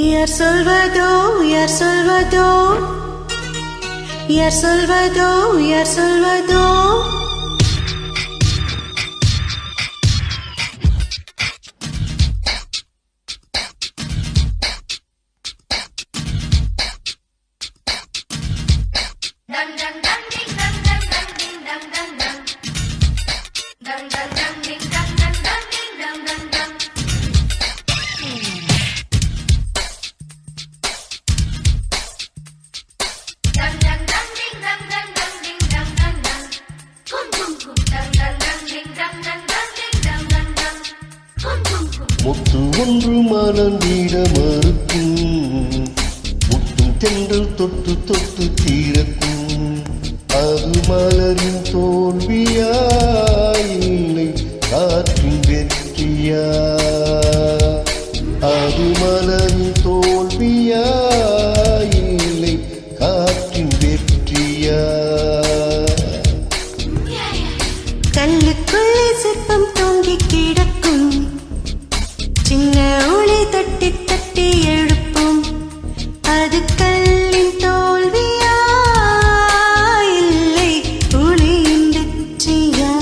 Yaar Salvador, Yaar Salvador, Yaar Salvador, Yaar Salvador. முத்து ஒன்று மலர்ந்திட மறுக்கும், முத்தும் தென்றல் தொட்டு தொட்டு தீரக்கும். அது மலரின் தோல்வியா இல்லை காற்றின் வெற்றியா? அது மலரின் தோல்வியா இல்லை காற்றின் வெற்றியா? கல்லுக்குள்ளே சிற்பம் தோங்கி கிடக்கும், சின்ன ஒளி தட்டி தட்டி எழுப்பும். அது கல்லின் தோல்வியா இல்லை ஒளியின் வெற்றியா?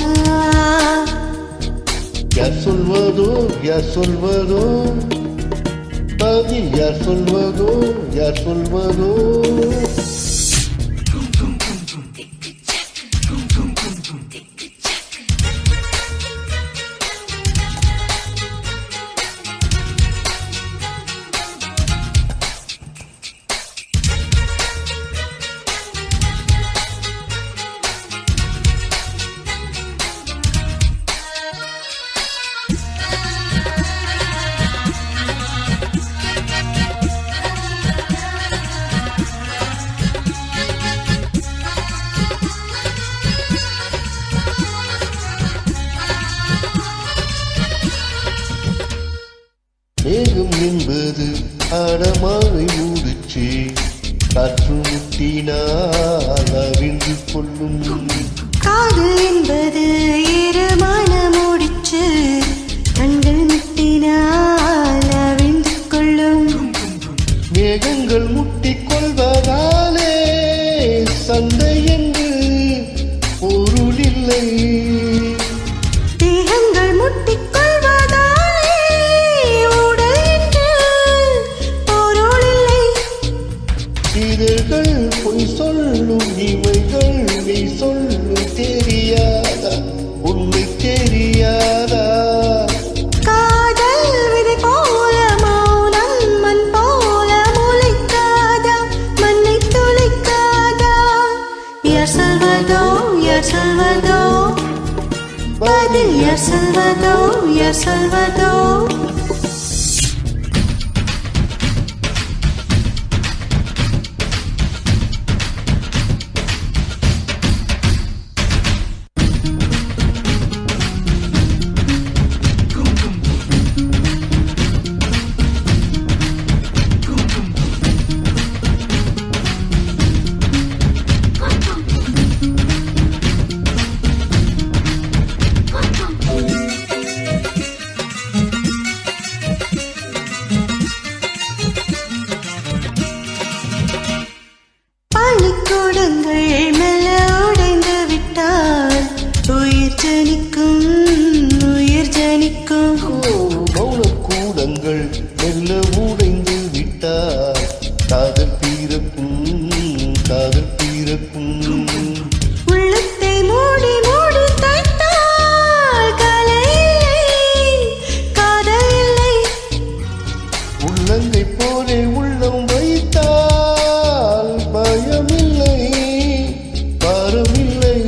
யார் சொல்வதோ யார் சொல்வதோ பதில் யார் சொல்வதோ யார் சொல்வதோ? மேகம் என்பது அடமானை மூடிச்சு, காற்று முட்டினால் அவிழ்ந்து கொள்ளும். காதல் என்பது ஈரமான முடிச்சு, கண்கள் முட்டினால் அவிழ்ந்து கொள்ளும். மேகங்கள் முட்டிக் கொள்வதாலே சண்டை என்று பொருள் இல்லை. தேகங்கள் முட்டிக் கொள்வதாலே உடல் என்று பொருள் இல்லை. இதழ்கள் பொய் சொல்லும், இமைகள் நீ சொல்லும். தெரியாதா உண்மை தெரியாதா? காதல் விதை போல மௌனம் மண் போல முளைக்காதா, மண்ணை துளைக்காதா? யார் Salvador, யார் Salvador, பதில் யார் Salvador, யார் Salvador. பனிக்கூடங்கள் மெல்ல உடைந்து விட்டால் உயிர் ஜனிக்கும், உயிர் ஜனிக்கும். மௌனக்கூடங்கள் மெல்ல உடைந்து விட்டால் காதல் பிறக்கும், காதல் பிறக்கும். உள்ளத்தை மூடி மூடி தைத்தால் கலை இல்லை, காதல் இல்லை. உள்ளங்கை போலே உள்ளம் வைத்தால் பயமில்லை, பாரமில்லை.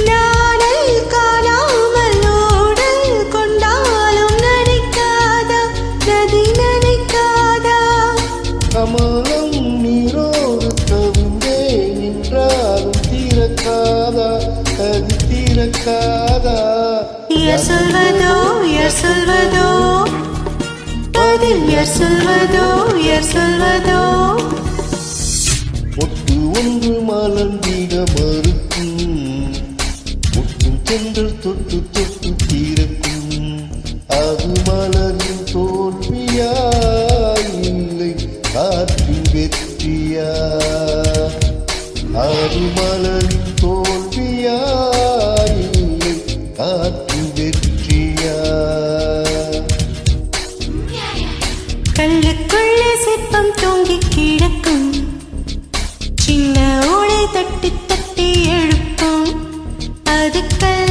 நாடல் காணாமல் ஓடல் கொண்டாலும் நனைக்காதா, நதி நனைக்காதா? கமலம் நீரோடு கவிந்தே நின்றாலும் தீரக்காதா, அது தீரக்காதா? யார் Salvador, யார் Salvador, பதில் யார் Salvador, யார் Salvador. ஒட்டு ஒன்று மலர்ந்திட மறுக்கும், முத்தும் தென்றல் தொட்டு தொட்டு தீரக்கும். அது மலரின் தோல்வியா காற்று வெற்றியா? கல்லுக்குள்ளே சிற்பம் தூங்கி கிடக்கும், சின்ன ஓலை தட்டி தட்டி எழுப்பும், அது கல்